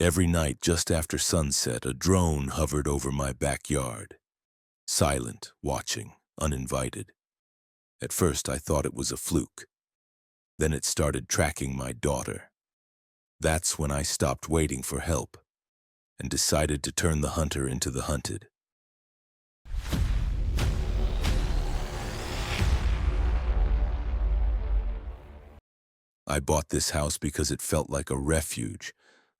Every night just after sunset, a drone hovered over my backyard, silent, watching, uninvited. At first I thought it was a fluke. Then it started tracking my daughter. That's when I stopped waiting for help and decided to turn the hunter into the hunted. I bought this house because it felt like a refuge,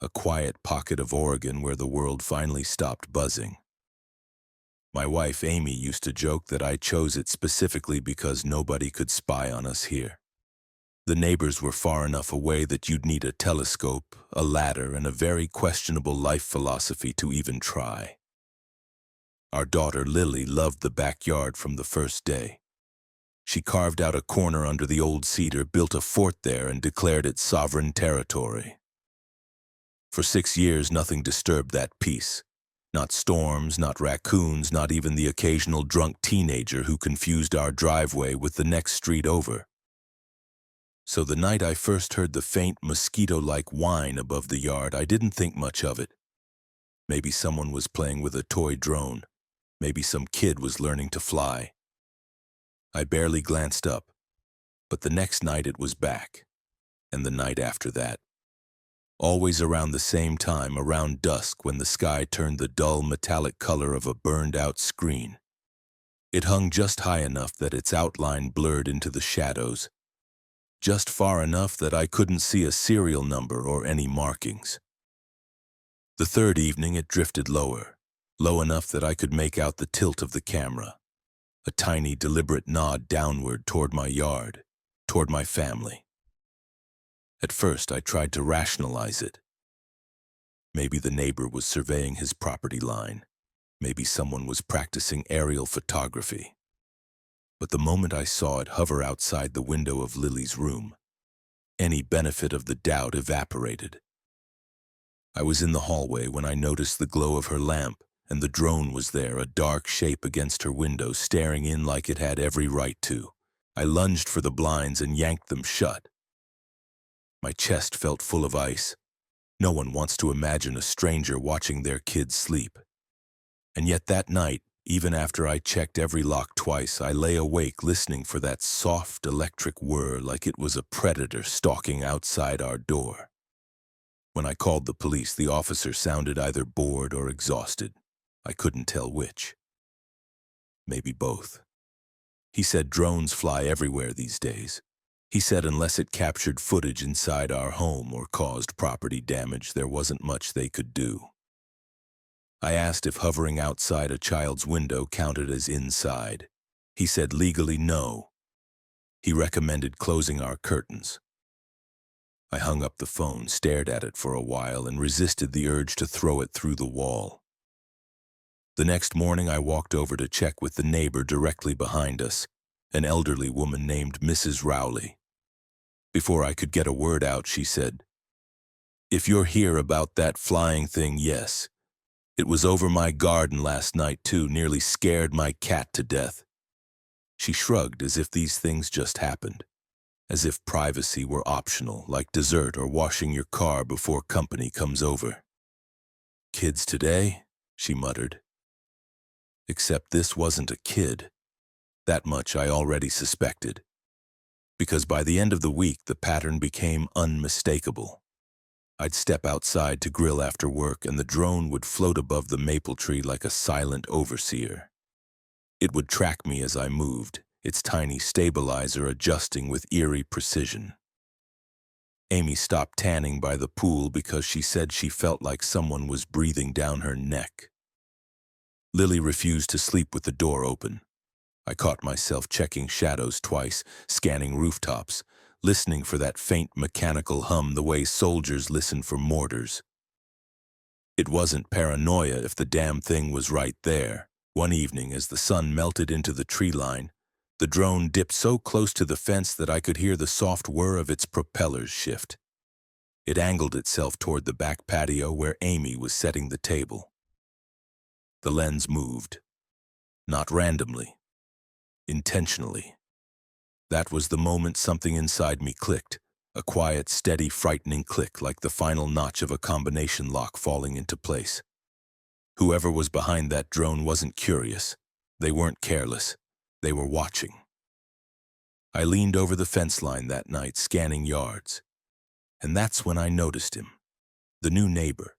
a quiet pocket of Oregon where the world finally stopped buzzing. My wife, Amy, used to joke that I chose it specifically because nobody could spy on us here. The neighbors were far enough away that you'd need a telescope, a ladder, and a very questionable life philosophy to even try. Our daughter, Lily, loved the backyard from the first day. She carved out a corner under the old cedar, built a fort there, and declared it sovereign territory. For 6 years, nothing disturbed that peace. Not storms, not raccoons, not even the occasional drunk teenager who confused our driveway with the next street over. So the night I first heard the faint mosquito-like whine above the yard, I didn't think much of it. Maybe someone was playing with a toy drone. Maybe some kid was learning to fly. I barely glanced up, but the next night it was back, and the night after that. Always around the same time, around dusk, when the sky turned the dull metallic color of a burned-out screen. It hung just high enough that its outline blurred into the shadows, just far enough that I couldn't see a serial number or any markings. The third evening it drifted lower, low enough that I could make out the tilt of the camera, a tiny, deliberate nod downward toward my yard, toward my family. At first, I tried to rationalize it. Maybe the neighbor was surveying his property line. Maybe someone was practicing aerial photography. But the moment I saw it hover outside the window of Lily's room, any benefit of the doubt evaporated. I was in the hallway when I noticed the glow of her lamp, and the drone was there, a dark shape against her window, staring in like it had every right to. I lunged for the blinds and yanked them shut. My chest felt full of ice. No one wants to imagine a stranger watching their kids sleep. And yet that night, even after I checked every lock twice, I lay awake listening for that soft electric whir like it was a predator stalking outside our door. When I called the police, the officer sounded either bored or exhausted. I couldn't tell which. Maybe both. He said drones fly everywhere these days. He said unless it captured footage inside our home or caused property damage, there wasn't much they could do. I asked if hovering outside a child's window counted as inside. He said legally no. He recommended closing our curtains. I hung up the phone, stared at it for a while, and resisted the urge to throw it through the wall. The next morning I walked over to check with the neighbor directly behind us, an elderly woman named Mrs. Rowley. Before I could get a word out, she said, "If you're here about that flying thing, yes. It was over my garden last night too, nearly scared my cat to death." She shrugged as if these things just happened, as if privacy were optional, like dessert or washing your car before company comes over. "Kids today?" she muttered. Except this wasn't a kid. That much I already suspected. Because by the end of the week, the pattern became unmistakable. I'd step outside to grill after work, and the drone would float above the maple tree like a silent overseer. It would track me as I moved, its tiny stabilizer adjusting with eerie precision. Amy stopped tanning by the pool because she said she felt like someone was breathing down her neck. Lily refused to sleep with the door open. I caught myself checking shadows twice, scanning rooftops, listening for that faint mechanical hum the way soldiers listen for mortars. It wasn't paranoia if the damn thing was right there. One evening, as the sun melted into the tree line, the drone dipped so close to the fence that I could hear the soft whir of its propellers shift. It angled itself toward the back patio where Amy was setting the table. The lens moved. Not randomly. Intentionally. That was the moment something inside me clicked. A quiet, steady, frightening click like the final notch of a combination lock falling into place. Whoever was behind that drone wasn't curious. They weren't careless. They were watching. I leaned over the fence line that night, scanning yards. And that's when I noticed him. The new neighbor.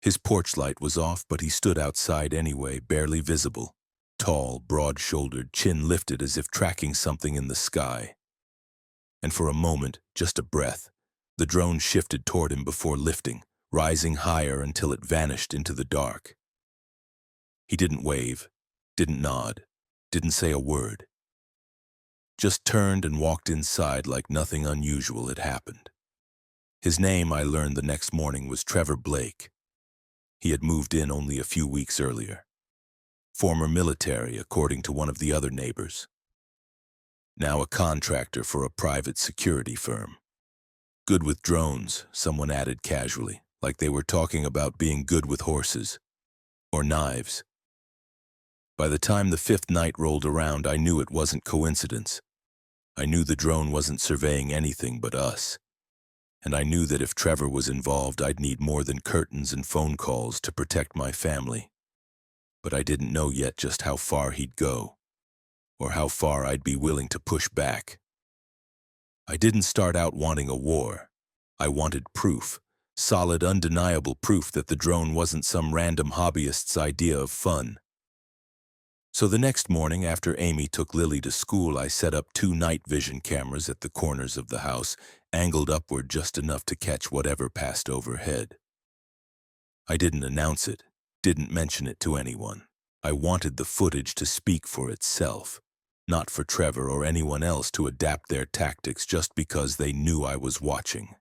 His porch light was off, but he stood outside anyway, barely visible. Tall, broad-shouldered, chin lifted as if tracking something in the sky. And for a moment, just a breath, the drone shifted toward him before lifting, rising higher until it vanished into the dark. He didn't wave, didn't nod, didn't say a word. Just turned and walked inside like nothing unusual had happened. His name, I learned the next morning, was Trevor Blake. He had moved in only a few weeks earlier. Former military, according to one of the other neighbors. Now a contractor for a private security firm. Good with drones, someone added casually, like they were talking about being good with horses. Or knives. By the time the fifth night rolled around, I knew it wasn't coincidence. I knew the drone wasn't surveying anything but us. And I knew that if Trevor was involved, I'd need more than curtains and phone calls to protect my family. But I didn't know yet just how far he'd go, or how far I'd be willing to push back. I didn't start out wanting a war. I wanted proof, solid, undeniable proof that the drone wasn't some random hobbyist's idea of fun. So the next morning, after Amy took Lily to school, I set up 2 night vision cameras at the corners of the house, angled upward just enough to catch whatever passed overhead. I didn't announce it, didn't mention it to anyone. I wanted the footage to speak for itself, not for Trevor or anyone else to adapt their tactics just because they knew I was watching.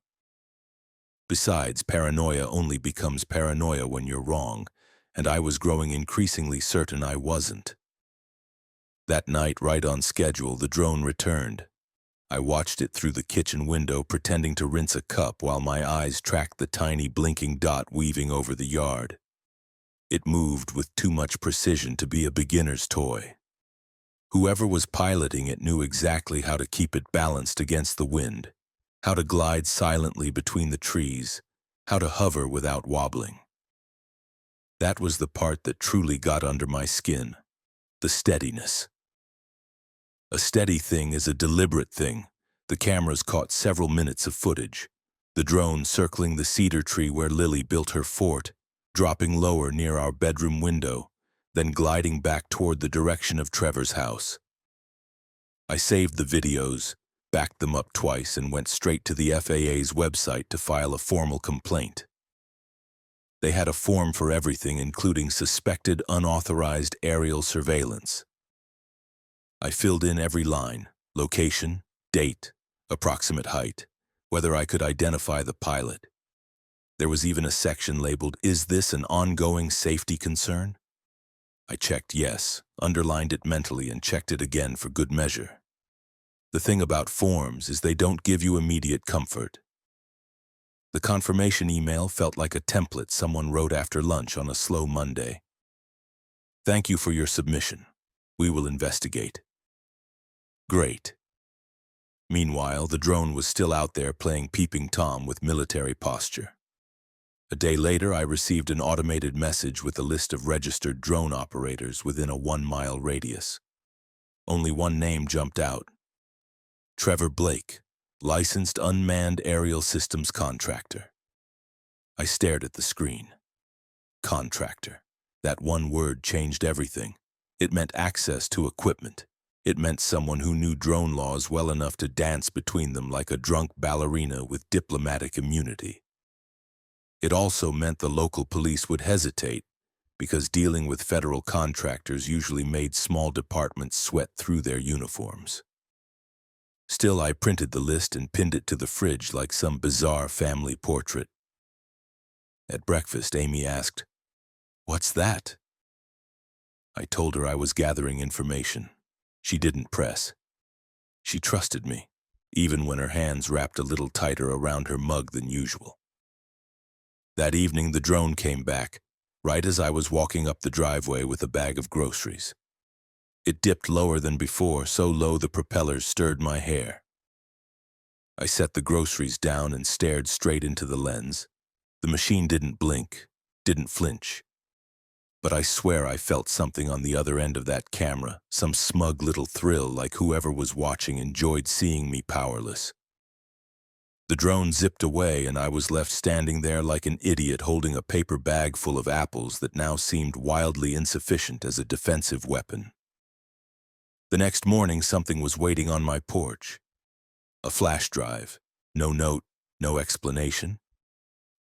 Besides, paranoia only becomes paranoia when you're wrong, and I was growing increasingly certain I wasn't. That night, right on schedule, the drone returned. I watched it through the kitchen window, pretending to rinse a cup while my eyes tracked the tiny blinking dot weaving over the yard. It moved with too much precision to be a beginner's toy. Whoever was piloting it knew exactly how to keep it balanced against the wind, how to glide silently between the trees, how to hover without wobbling. That was the part that truly got under my skin, the steadiness. A steady thing is a deliberate thing. The cameras caught several minutes of footage. The drone circling the cedar tree where Lily built her fort, dropping lower near our bedroom window, then gliding back toward the direction of Trevor's house. I saved the videos, backed them up twice, and went straight to the FAA's website to file a formal complaint. They had a form for everything, including suspected unauthorized aerial surveillance. I filled in every line: location, date, approximate height, whether I could identify the pilot. There was even a section labeled, "Is this an ongoing safety concern?" I checked yes, underlined it mentally, and checked it again for good measure. The thing about forms is they don't give you immediate comfort. The confirmation email felt like a template someone wrote after lunch on a slow Monday. "Thank you for your submission. We will investigate." Great. Meanwhile, the drone was still out there playing Peeping Tom with military posture. A day later, I received an automated message with a list of registered drone operators within a 1-mile radius. Only one name jumped out: Trevor Blake, licensed unmanned aerial systems contractor. I stared at the screen. Contractor. That one word changed everything. It meant access to equipment. It meant someone who knew drone laws well enough to dance between them like a drunk ballerina with diplomatic immunity. It also meant the local police would hesitate, because dealing with federal contractors usually made small departments sweat through their uniforms. Still, I printed the list and pinned it to the fridge like some bizarre family portrait. At breakfast, Amy asked, "What's that?" I told her I was gathering information. She didn't press. She trusted me, even when her hands wrapped a little tighter around her mug than usual. That evening, the drone came back, right as I was walking up the driveway with a bag of groceries. It dipped lower than before, so low the propellers stirred my hair. I set the groceries down and stared straight into the lens. The machine didn't blink, didn't flinch. But I swear I felt something on the other end of that camera, some smug little thrill like whoever was watching enjoyed seeing me powerless. The drone zipped away and I was left standing there like an idiot holding a paper bag full of apples that now seemed wildly insufficient as a defensive weapon. The next morning something was waiting on my porch. A flash drive. No note, no explanation.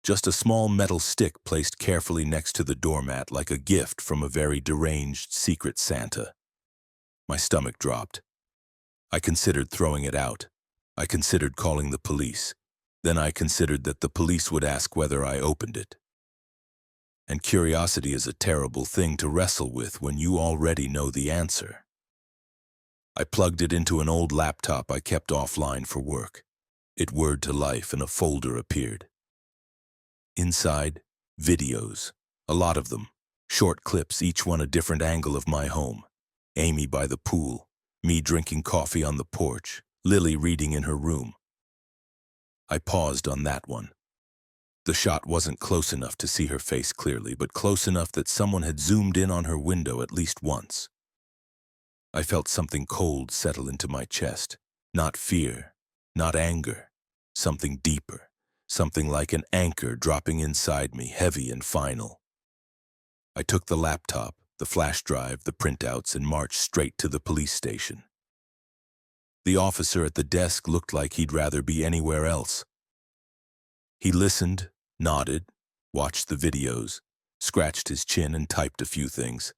Just a small metal stick placed carefully next to the doormat like a gift from a very deranged secret Santa. My stomach dropped. I considered throwing it out. I considered calling the police. Then I considered that the police would ask whether I opened it. And curiosity is a terrible thing to wrestle with when you already know the answer. I plugged it into an old laptop I kept offline for work. It whirred to life and a folder appeared. Inside, videos. A lot of them. Short clips, each one a different angle of my home. Amy by the pool, me drinking coffee on the porch, Lily reading in her room. I paused on that one. The shot wasn't close enough to see her face clearly, but close enough that someone had zoomed in on her window at least once. I felt something cold settle into my chest. Not fear, not anger. Something deeper. Something like an anchor dropping inside me, heavy and final. I took the laptop, the flash drive, the printouts, and marched straight to the police station. The officer at the desk looked like he'd rather be anywhere else. He listened, nodded, watched the videos, scratched his chin and typed a few things.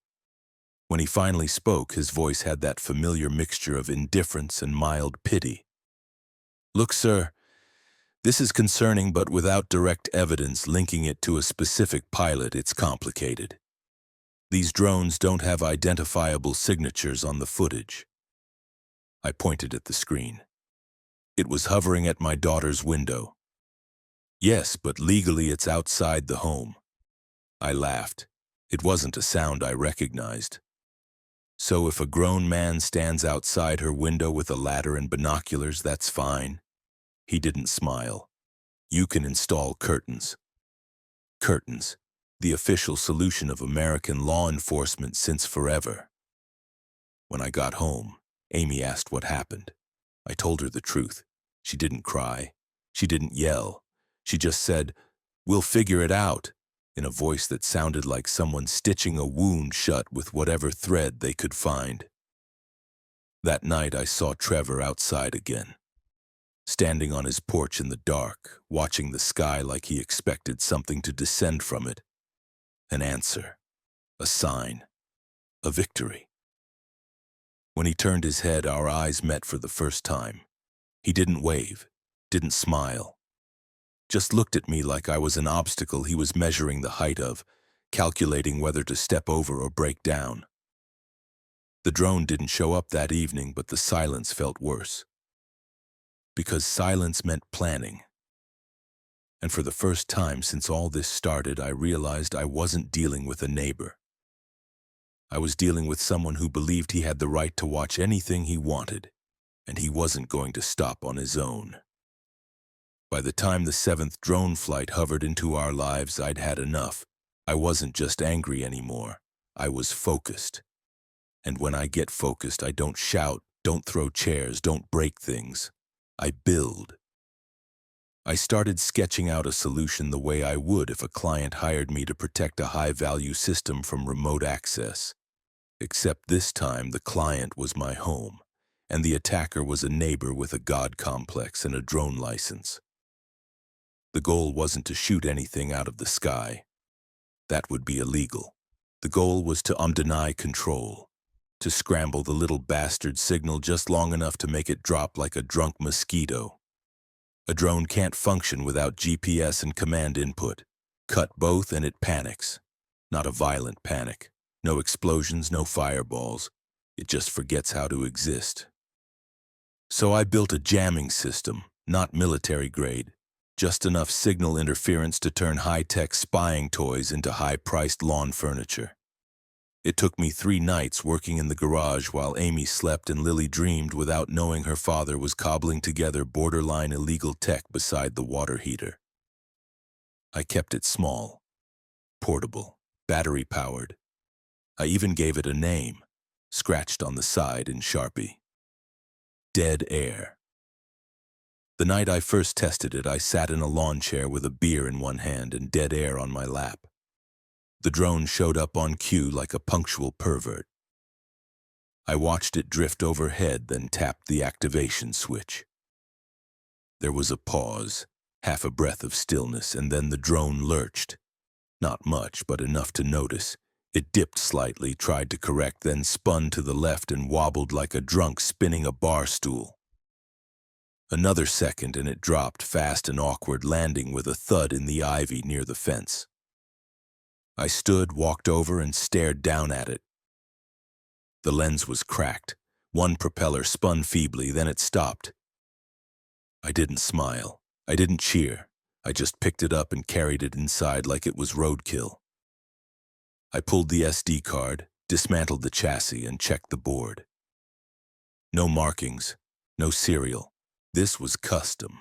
When he finally spoke, his voice had that familiar mixture of indifference and mild pity. "Look, sir, this is concerning, but without direct evidence linking it to a specific pilot, it's complicated. These drones don't have identifiable signatures on the footage." I pointed at the screen. It was hovering at my daughter's window. "Yes, but legally it's outside the home." I laughed. It wasn't a sound I recognized. "So if a grown man stands outside her window with a ladder and binoculars, that's fine?" He didn't smile. "You can install curtains." Curtains, the official solution of American law enforcement since forever. When I got home, Amy asked what happened. I told her the truth. She didn't cry. She didn't yell. She just said, "We'll figure it out," in a voice that sounded like someone stitching a wound shut with whatever thread they could find. That night I saw Trevor outside again, standing on his porch in the dark, watching the sky like he expected something to descend from it. An answer, a sign, a victory. When he turned his head, our eyes met for the first time. He didn't wave, didn't smile. Just looked at me like I was an obstacle he was measuring the height of, calculating whether to step over or break down. The drone didn't show up that evening, but the silence felt worse. Because silence meant planning. And for the first time since all this started, I realized I wasn't dealing with a neighbor. I was dealing with someone who believed he had the right to watch anything he wanted, and he wasn't going to stop on his own. By the time the 7th drone flight hovered into our lives, I'd had enough. I wasn't just angry anymore. I was focused. And when I get focused, I don't shout, don't throw chairs, don't break things. I build. I started sketching out a solution the way I would if a client hired me to protect a high-value system from remote access. Except this time, the client was my home, and the attacker was a neighbor with a god complex and a drone license. The goal wasn't to shoot anything out of the sky. That would be illegal. The goal was to deny control, to scramble the little bastard signal just long enough to make it drop like a drunk mosquito. A drone can't function without GPS and command input. Cut both and it panics. Not a violent panic. No explosions, no fireballs. It just forgets how to exist. So I built a jamming system, not military grade. Just enough signal interference to turn high-tech spying toys into high-priced lawn furniture. It took me 3 nights working in the garage while Amy slept and Lily dreamed without knowing her father was cobbling together borderline illegal tech beside the water heater. I kept it small, portable, battery-powered. I even gave it a name, scratched on the side in Sharpie. Dead air. The night I first tested it, I sat in a lawn chair with a beer in one hand and dead air on my lap. The drone showed up on cue like a punctual pervert. I watched it drift overhead, then tapped the activation switch. There was a pause, half a breath of stillness, and then the drone lurched. Not much, but enough to notice. It dipped slightly, tried to correct, then spun to the left and wobbled like a drunk spinning a bar stool. Another second and it dropped, fast and awkward, landing with a thud in the ivy near the fence. I stood, walked over, and stared down at it. The lens was cracked. One propeller spun feebly, then it stopped. I didn't smile. I didn't cheer. I just picked it up and carried it inside like it was roadkill. I pulled the SD card, dismantled the chassis, and checked the board. No markings, no serial. This was custom,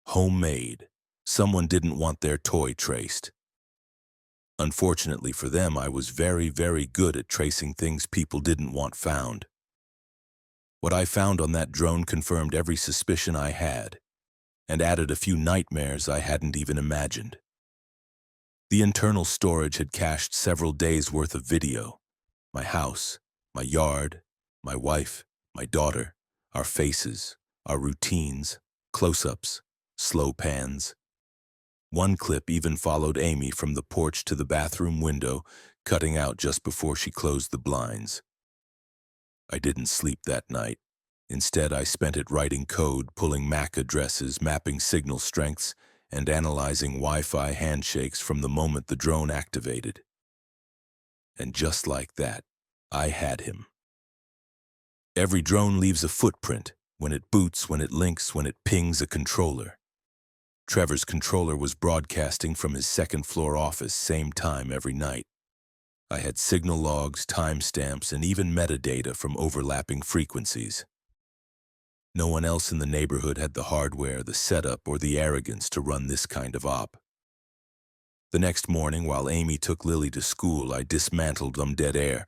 homemade. Someone didn't want their toy traced. Unfortunately for them, I was very, very good at tracing things people didn't want found. What I found on that drone confirmed every suspicion I had, and added a few nightmares I hadn't even imagined. The internal storage had cached several days' worth of video. My house, my yard, my wife, my daughter, our faces, our routines, close-ups, slow pans. One clip even followed Amy from the porch to the bathroom window, cutting out just before she closed the blinds. I didn't sleep that night. Instead, I spent it writing code, pulling MAC addresses, mapping signal strengths, and analyzing Wi-Fi handshakes from the moment the drone activated. And just like that, I had him. Every drone leaves a footprint, when it boots, when it links, when it pings a controller. Trevor's controller was broadcasting from his second-floor office, same time every night. I had signal logs, timestamps, and even metadata from overlapping frequencies. No one else in the neighborhood had the hardware, the setup, or the arrogance to run this kind of op. The next morning, while Amy took Lily to school, I dismantled them dead air,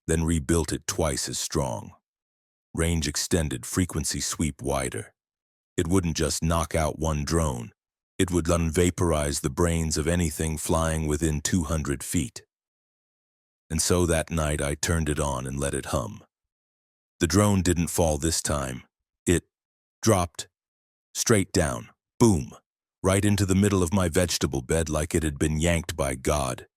then rebuilt it twice as strong. Range extended, frequency sweep wider. It wouldn't just knock out one drone. It would unvaporize the brains of anything flying within 200 feet. And so that night I turned it on and let it hum. The drone didn't fall this time. It dropped straight down, boom, right into the middle of my vegetable bed like it had been yanked by God.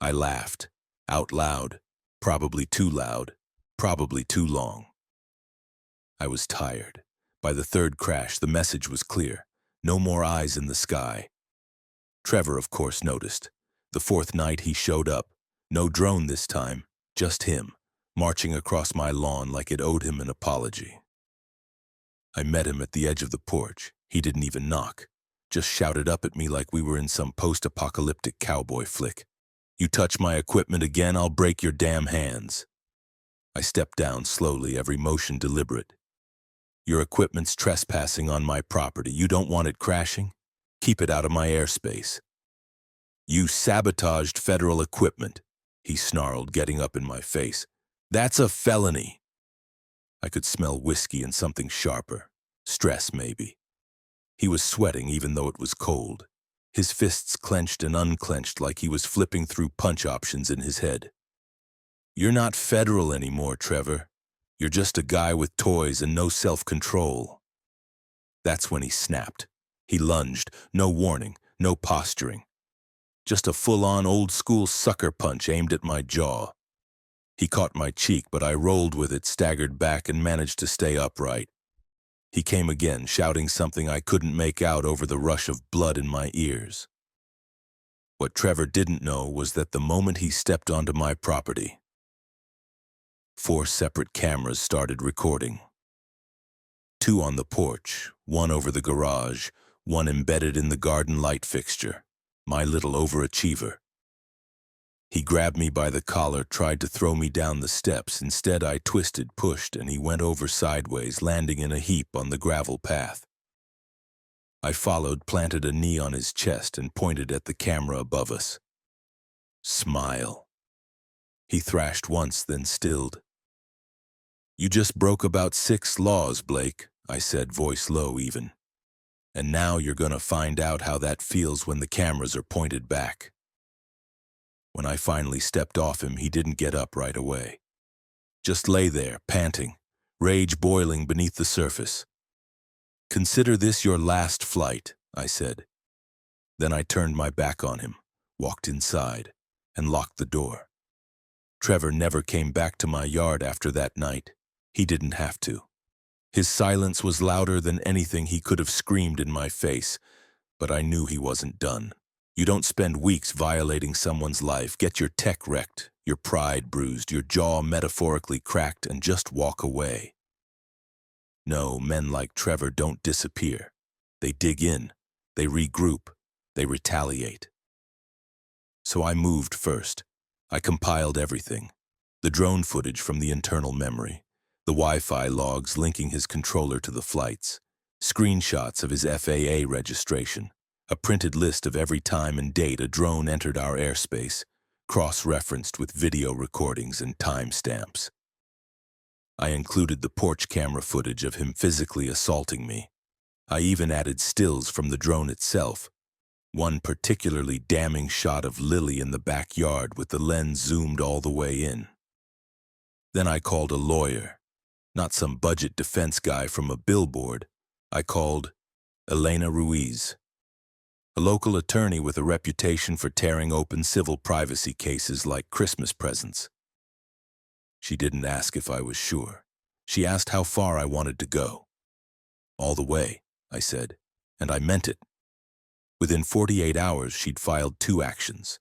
I laughed, out loud, probably too loud, probably too long. I was tired. By the third crash, the message was clear. No more eyes in the sky. Trevor, of course, noticed. The fourth night he showed up. No drone this time, just him, marching across my lawn like it owed him an apology. I met him at the edge of the porch. He didn't even knock. Just shouted up at me like we were in some post-apocalyptic cowboy flick. "You touch my equipment again, I'll break your damn hands." I stepped down slowly, every motion deliberate. "Your equipment's trespassing on my property. You don't want it crashing? Keep it out of my airspace." "You sabotaged federal equipment," he snarled, getting up in my face. "That's a felony." I could smell whiskey and something sharper. Stress, maybe. He was sweating even though it was cold. His fists clenched and unclenched like he was flipping through punch options in his head. "You're not federal anymore, Trevor. You're just a guy with toys and no self-control." That's when he snapped. He lunged, no warning, no posturing. Just a full-on old-school sucker punch aimed at my jaw. He caught my cheek, but I rolled with it, staggered back, and managed to stay upright. He came again, shouting something I couldn't make out over the rush of blood in my ears. What Trevor didn't know was that the moment he stepped onto my property, 4 separate cameras started recording. 2 on the porch, 1 over the garage, 1 embedded in the garden light fixture, my little overachiever. He grabbed me by the collar, tried to throw me down the steps. Instead, I twisted, pushed, and he went over sideways, landing in a heap on the gravel path. I followed, planted a knee on his chest, and pointed at the camera above us. Smile. He thrashed once, then stilled. You just broke about 6 laws, Blake, I said, voice low even. And now you're gonna find out how that feels when the cameras are pointed back. When I finally stepped off him, he didn't get up right away. Just lay there, panting, rage boiling beneath the surface. Consider this your last flight, I said. Then I turned my back on him, walked inside, and locked the door. Trevor never came back to my yard after that night. He didn't have to. His silence was louder than anything he could have screamed in my face, but I knew he wasn't done. You don't spend weeks violating someone's life, get your tech wrecked, your pride bruised, your jaw metaphorically cracked, and just walk away. No, men like Trevor don't disappear. They dig in, they regroup, they retaliate. So I moved first. I compiled everything. The drone footage from the internal memory, the Wi-Fi logs linking his controller to the flights, screenshots of his FAA registration, a printed list of every time and date a drone entered our airspace, cross-referenced with video recordings and timestamps. I included the porch camera footage of him physically assaulting me. I even added stills from the drone itself, one particularly damning shot of Lily in the backyard with the lens zoomed all the way in. Then I called a lawyer, not some budget defense guy from a billboard. I called Elena Ruiz, a local attorney with a reputation for tearing open civil privacy cases like Christmas presents. She didn't ask if I was sure. She asked how far I wanted to go. All the way, I said, and I meant it. Within 48 hours, she'd filed 2 actions.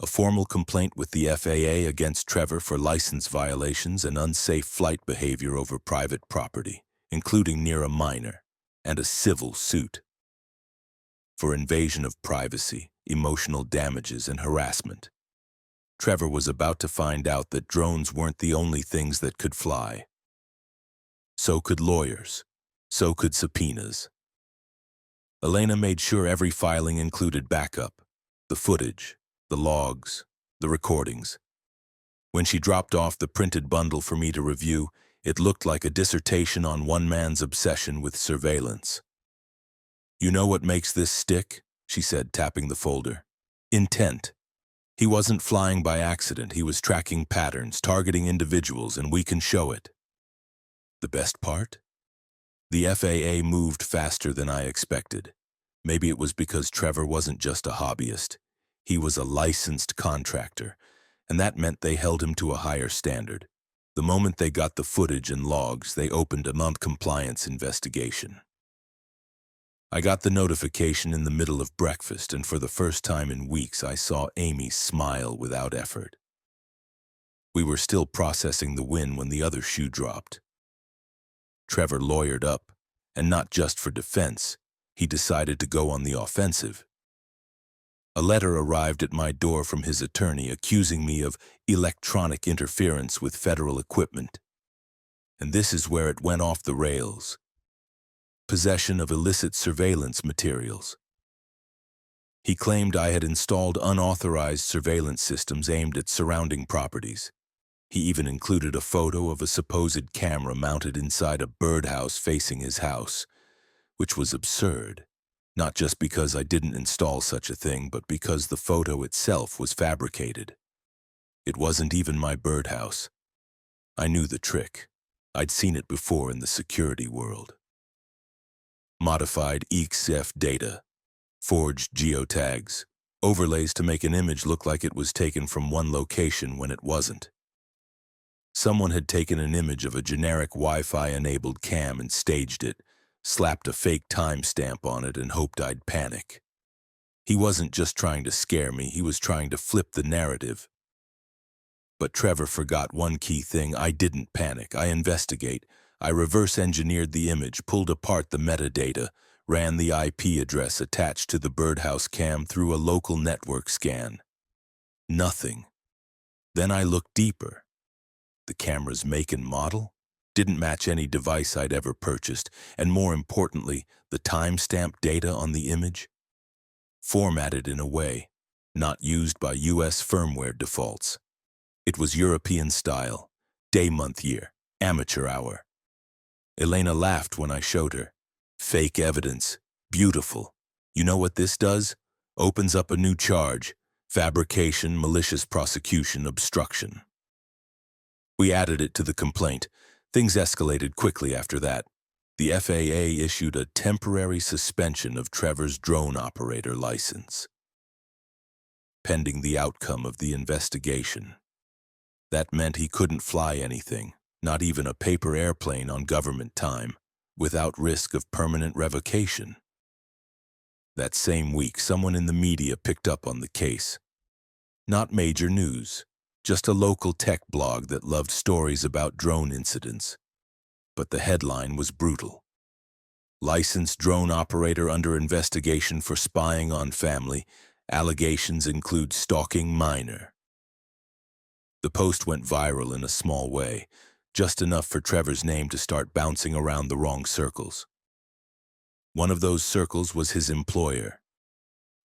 A formal complaint with the FAA against Trevor for license violations and unsafe flight behavior over private property, including near a minor, and a civil suit for invasion of privacy, emotional damages, and harassment. Trevor was about to find out that drones weren't the only things that could fly. So could lawyers. So could subpoenas. Elena made sure every filing included backup, the footage, the logs, the recordings. When she dropped off the printed bundle for me to review, it looked like a dissertation on one man's obsession with surveillance. You know what makes this stick? She said, tapping the folder. Intent. He wasn't flying by accident. He was tracking patterns, targeting individuals, and we can show it. The best part? The FAA moved faster than I expected. Maybe it was because Trevor wasn't just a hobbyist. He was a licensed contractor, and that meant they held him to a higher standard. The moment they got the footage and logs, they opened a non-compliance investigation. I got the notification in the middle of breakfast, and for the first time in weeks, I saw Amy smile without effort. We were still processing the win when the other shoe dropped. Trevor lawyered up, and not just for defense. He decided to go on the offensive. A letter arrived at my door from his attorney accusing me of electronic interference with federal equipment. And this is where it went off the rails. Possession of illicit surveillance materials. He claimed I had installed unauthorized surveillance systems aimed at surrounding properties. He even included a photo of a supposed camera mounted inside a birdhouse facing his house, which was absurd, not just because I didn't install such a thing, but because the photo itself was fabricated. It wasn't even my birdhouse. I knew the trick. I'd seen it before in the security world. Modified EXIF data, forged geotags, overlays to make an image look like it was taken from one location when it wasn't. Someone had taken an image of a generic Wi-Fi-enabled cam and staged it, slapped a fake timestamp on it, and hoped I'd panic. He wasn't just trying to scare me, he was trying to flip the narrative. But Trevor forgot one key thing. I didn't panic. I investigate. I reverse-engineered the image, pulled apart the metadata, ran the IP address attached to the birdhouse cam through a local network scan. Nothing. Then I looked deeper. The camera's make and model didn't match any device I'd ever purchased, and more importantly, the timestamp data on the image, formatted in a way not used by US firmware defaults. It was European style, day, month, year, amateur hour. Elena laughed when I showed her. Fake evidence. Beautiful. You know what this does? Opens up a new charge. Fabrication, malicious prosecution, obstruction. We added it to the complaint. Things escalated quickly after that. The FAA issued a temporary suspension of Trevor's drone operator license, pending the outcome of the investigation. That meant he couldn't fly anything, not even a paper airplane on government time, without risk of permanent revocation. That same week, someone in the media picked up on the case. Not major news, just a local tech blog that loved stories about drone incidents. But the headline was brutal. Licensed drone operator under investigation for spying on family. Allegations include stalking minor. The post went viral in a small way, just enough for Trevor's name to start bouncing around the wrong circles. One of those circles was his employer.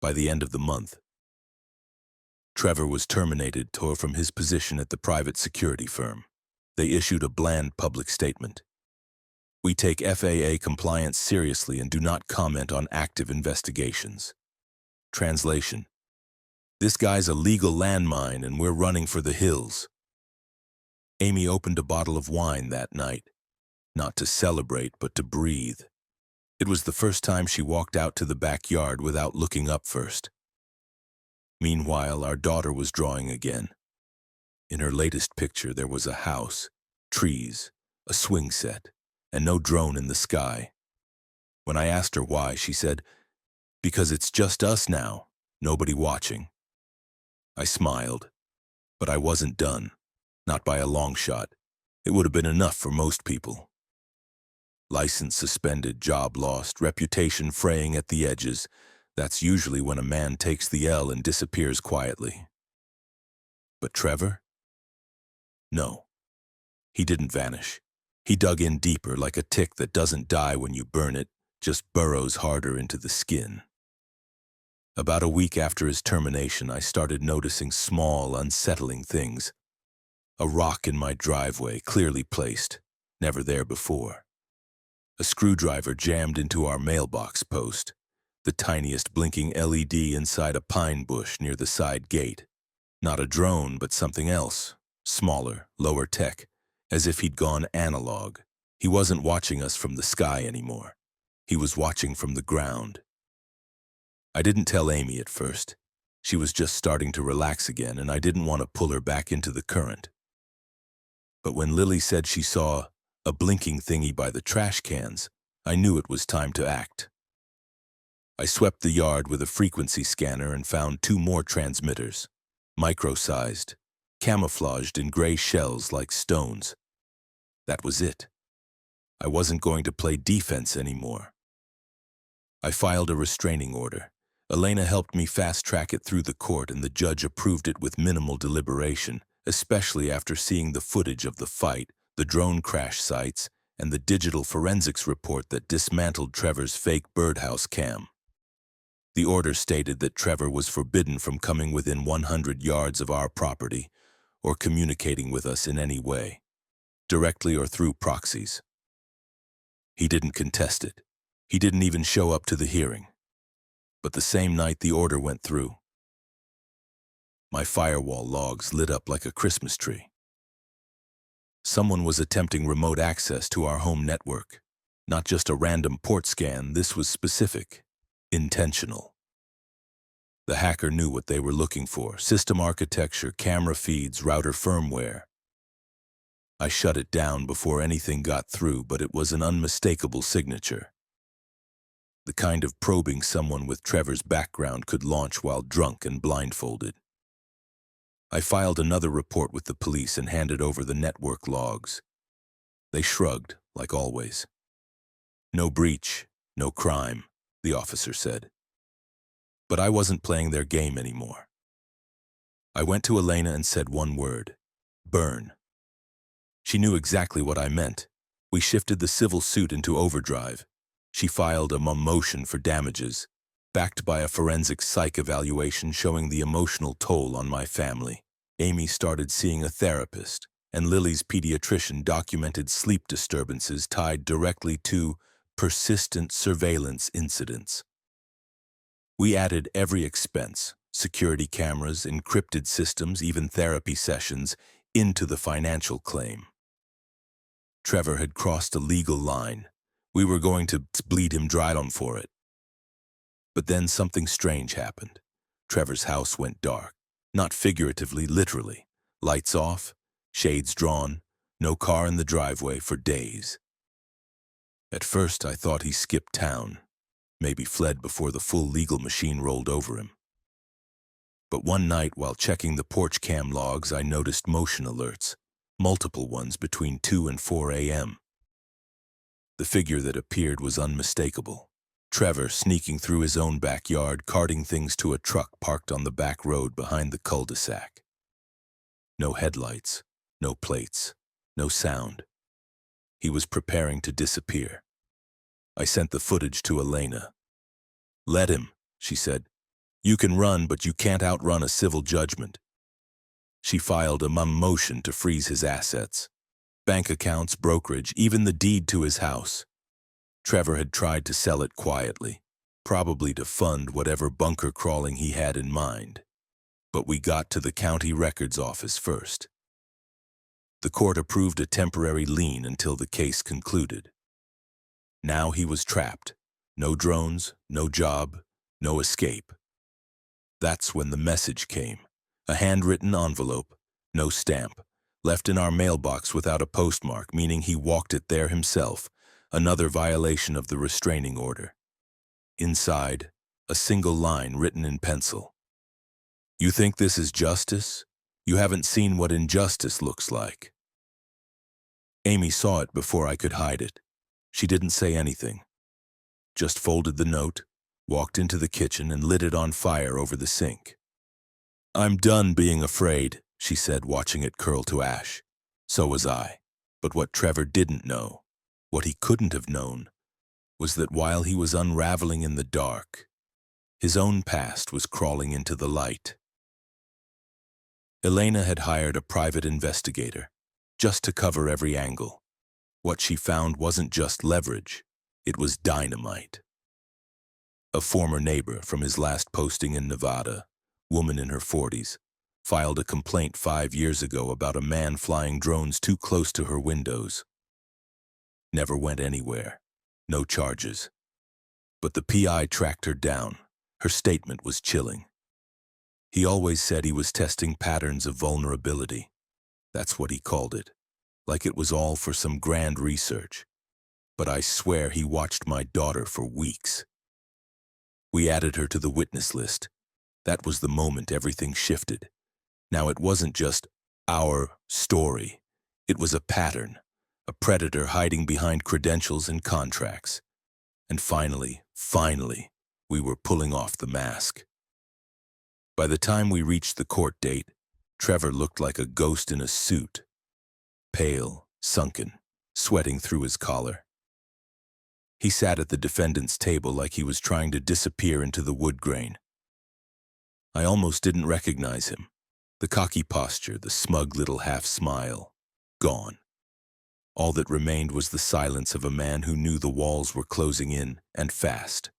By the end of the month, Trevor was terminated from his position at the private security firm. They issued a bland public statement. We take FAA compliance seriously and do not comment on active investigations. Translation: this guy's a legal landmine and we're running for the hills. Amy opened a bottle of wine that night, not to celebrate but to breathe. It was the first time she walked out to the backyard without looking up first. Meanwhile, our daughter was drawing again. In her latest picture, there was a house, trees, a swing set, and no drone in the sky. When I asked her why, she said, "Because it's just us now, nobody watching." I smiled, but I wasn't done, not by a long shot. It would have been enough for most people. License suspended, job lost, reputation fraying at the edges. That's usually when a man takes the L and disappears quietly. But Trevor? No. He didn't vanish. He dug in deeper, like a tick that doesn't die when you burn it, just burrows harder into the skin. About a week after his termination, I started noticing small, unsettling things. A rock in my driveway, clearly placed, never there before. A screwdriver jammed into our mailbox post, the tiniest blinking LED inside a pine bush near the side gate. Not a drone, but something else, smaller, lower tech, as if he'd gone analog. He wasn't watching us from the sky anymore. He was watching from the ground. I didn't tell Amy at first. She was just starting to relax again, and I didn't want to pull her back into the current. But when Lily said she saw a blinking thingy by the trash cans, I knew it was time to act. I swept the yard with a frequency scanner and found 2 more transmitters, micro-sized, camouflaged in gray shells like stones. That was it. I wasn't going to play defense anymore. I filed a restraining order. Elena helped me fast-track it through the court, and the judge approved it with minimal deliberation, especially after seeing the footage of the fight, the drone crash sites, and the digital forensics report that dismantled Trevor's fake birdhouse cam. The order stated that Trevor was forbidden from coming within 100 yards of our property or communicating with us in any way, directly or through proxies. He didn't contest it. He didn't even show up to the hearing. But the same night the order went through, my firewall logs lit up like a Christmas tree. Someone was attempting remote access to our home network. Not just a random port scan, this was specific, intentional. The hacker knew what they were looking for: system architecture, camera feeds, router firmware. I shut it down before anything got through, but it was an unmistakable signature. The kind of probing someone with Trevor's background could launch while drunk and blindfolded. I filed another report with the police and handed over the network logs. They shrugged, like always. No breach, no crime, the officer said. But I wasn't playing their game anymore. I went to Elena and said one word: burn. She knew exactly what I meant. We shifted the civil suit into overdrive. She filed a motion for damages, backed by a forensic psych evaluation showing the emotional toll on my family. Amy started seeing a therapist, and Lily's pediatrician documented sleep disturbances tied directly to persistent surveillance incidents. We added every expense, security cameras, encrypted systems, even therapy sessions, into the financial claim. Trevor had crossed a legal line. We were going to bleed him dry for it. But then something strange happened. Trevor's house went dark. Not figuratively, literally. Lights off, shades drawn, no car in the driveway for days. At first, I thought he skipped town, maybe fled before the full legal machine rolled over him. But one night, while checking the porch cam logs, I noticed motion alerts, multiple ones between 2 and 4 a.m. The figure that appeared was unmistakable. Trevor sneaking through his own backyard, carting things to a truck parked on the back road behind the cul-de-sac. No headlights, no plates, no sound. He was preparing to disappear. I sent the footage to Elena. "Let him," she said. "You can run, but you can't outrun a civil judgment." She filed a motion to freeze his assets. Bank accounts, brokerage, even the deed to his house. Trevor had tried to sell it quietly, probably to fund whatever bunker crawling he had in mind. But we got to the county records office first. The court approved a temporary lien until the case concluded. Now he was trapped. No drones, no job, no escape. That's when the message came. A handwritten envelope, no stamp, left in our mailbox without a postmark, meaning he walked it there himself, another violation of the restraining order. Inside, a single line written in pencil. "You think this is justice? You haven't seen what injustice looks like." Amy saw it before I could hide it. She didn't say anything, just folded the note, walked into the kitchen, and lit it on fire over the sink. "I'm done being afraid," she said, watching it curl to ash. So was I. But what Trevor didn't know, what he couldn't have known, was that while he was unraveling in the dark, his own past was crawling into the light. Elena had hired a private investigator, just to cover every angle. What she found wasn't just leverage, it was dynamite. A former neighbor from his last posting in Nevada, woman in her 40s, filed a complaint 5 years ago about a man flying drones too close to her windows. Never went anywhere, no charges. But the PI tracked her down. Her statement was chilling. He always said he was testing patterns of vulnerability. That's what he called it, like it was all for some grand research. But I swear he watched my daughter for weeks. We added her to the witness list. That was the moment everything shifted. Now it wasn't just our story. It was a pattern, a predator hiding behind credentials and contracts. And finally, we were pulling off the mask. By the time we reached the court date, Trevor looked like a ghost in a suit. Pale, sunken, sweating through his collar. He sat at the defendant's table like he was trying to disappear into the wood grain. I almost didn't recognize him. The cocky posture, the smug little half-smile, gone. All that remained was the silence of a man who knew the walls were closing in, and fast.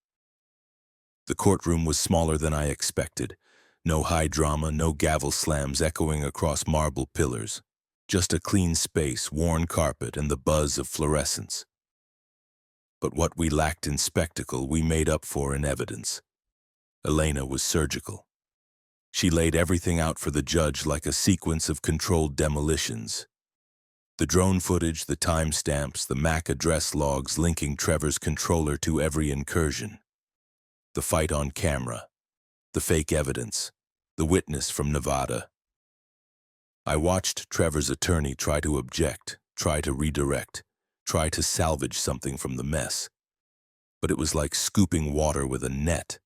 The courtroom was smaller than I expected. No high drama, no gavel slams echoing across marble pillars. Just a clean space, worn carpet, and the buzz of fluorescence. But what we lacked in spectacle, we made up for in evidence. Elena was surgical. She laid everything out for the judge like a sequence of controlled demolitions. The drone footage, the timestamps, the MAC address logs linking Trevor's controller to every incursion. The fight on camera, the fake evidence, the witness from Nevada. I watched Trevor's attorney try to object, try to redirect, try to salvage something from the mess. But it was like scooping water with a net.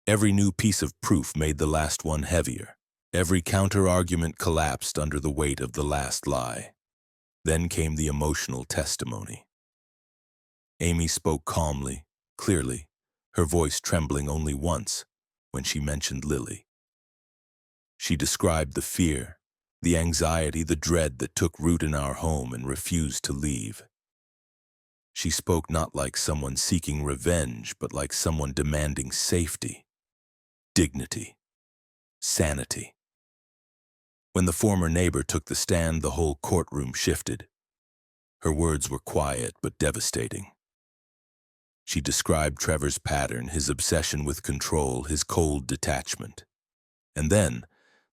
Every new piece of proof made the last one heavier. Every counter-argument collapsed under the weight of the last lie. Then came the emotional testimony. Amy spoke calmly, clearly, her voice trembling only once when she mentioned Lily. She described the fear, the anxiety, the dread that took root in our home and refused to leave. She spoke not like someone seeking revenge, but like someone demanding safety, dignity, sanity. When the former neighbor took the stand, the whole courtroom shifted. Her words were quiet but devastating. She described Trevor's pattern, his obsession with control, his cold detachment. And then,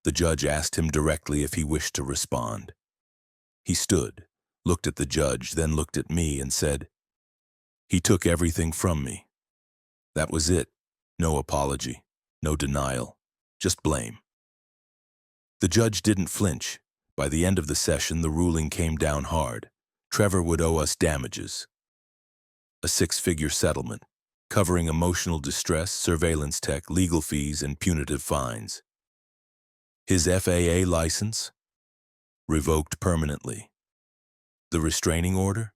the judge asked him directly if he wished to respond. He stood, looked at the judge, then looked at me and said, "He took everything from me. That was it. No apology, no denial, just blame." The judge didn't flinch. By the end of the session, the ruling came down hard. Trevor would owe us damages. A 6-figure settlement, covering emotional distress, surveillance tech, legal fees, and punitive fines. His FAA license? Revoked permanently. The restraining order?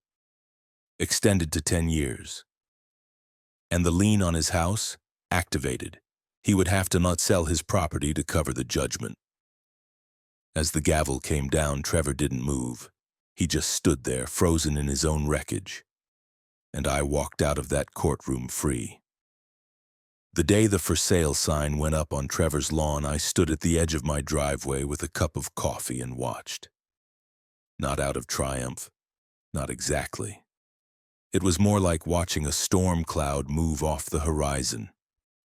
Extended to 10 years. And the lien on his house? Activated. He would have to not sell his property to cover the judgment. As the gavel came down, Trevor didn't move. He just stood there, frozen in his own wreckage. And I walked out of that courtroom free. The day the for sale sign went up on Trevor's lawn, I stood at the edge of my driveway with a cup of coffee and watched. Not out of triumph, not exactly. It was more like watching a storm cloud move off the horizon.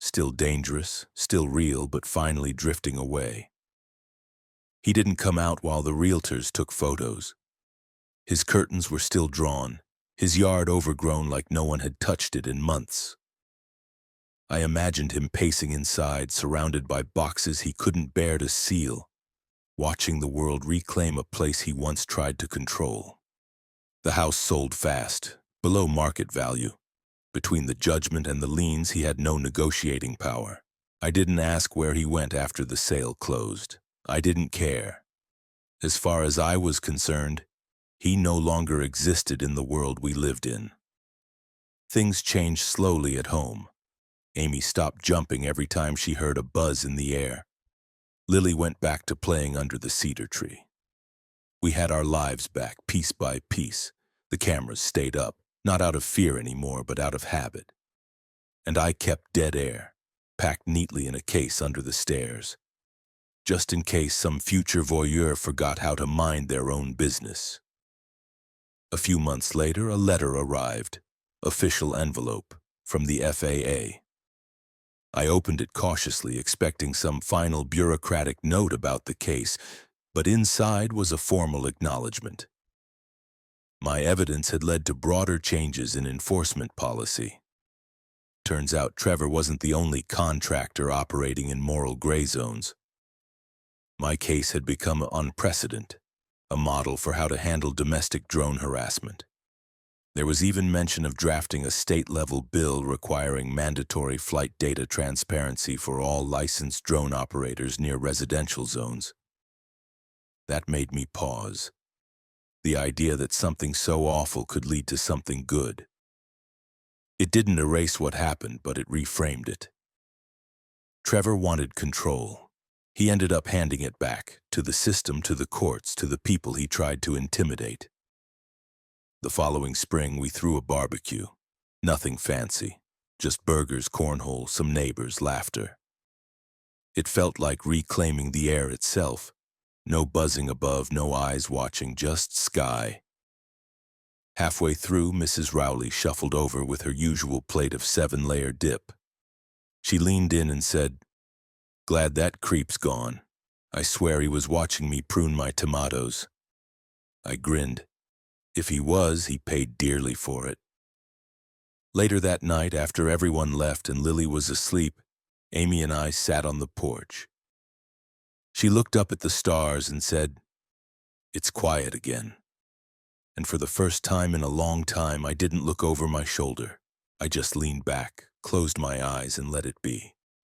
Still dangerous, still real, but finally drifting away. He didn't come out while the realtors took photos. His curtains were still drawn, his yard overgrown like no one had touched it in months. I imagined him pacing inside, surrounded by boxes he couldn't bear to seal, watching the world reclaim a place he once tried to control. The house sold fast, below market value. Between the judgment and the liens, he had no negotiating power. I didn't ask where he went after the sale closed. I didn't care. As far as I was concerned, he no longer existed in the world we lived in. Things changed slowly at home. Amy stopped jumping every time she heard a buzz in the air. Lily went back to playing under the cedar tree. We had our lives back, piece by piece. The cameras stayed up, not out of fear anymore, but out of habit. And I kept dead air, packed neatly in a case under the stairs, just in case some future voyeur forgot how to mind their own business. A few months later, a letter arrived, official envelope, from the FAA. I opened it cautiously, expecting some final bureaucratic note about the case, but inside was a formal acknowledgement. My evidence had led to broader changes in enforcement policy. Turns out Trevor wasn't the only contractor operating in moral gray zones. My case had become unprecedented, a model for how to handle domestic drone harassment. There was even mention of drafting a state-level bill requiring mandatory flight data transparency for all licensed drone operators near residential zones. That made me pause. The idea that something so awful could lead to something good. It didn't erase what happened, but it reframed it. Trevor wanted control. He ended up handing it back, to the system, to the courts, to the people he tried to intimidate. The following spring, we threw a barbecue. Nothing fancy, just burgers, cornhole, some neighbors, laughter. It felt like reclaiming the air itself. No buzzing above, no eyes watching, just sky. Halfway through, Mrs. Rowley shuffled over with her usual plate of 7-layer dip. She leaned in and said, "Glad that creep's gone. I swear he was watching me prune my tomatoes." I grinned. If he was, he paid dearly for it. Later that night, after everyone left and Lily was asleep, Amy and I sat on the porch. She looked up at the stars and said, "It's quiet again." And for the first time in a long time, I didn't look over my shoulder. I just leaned back, closed my eyes, and let it be.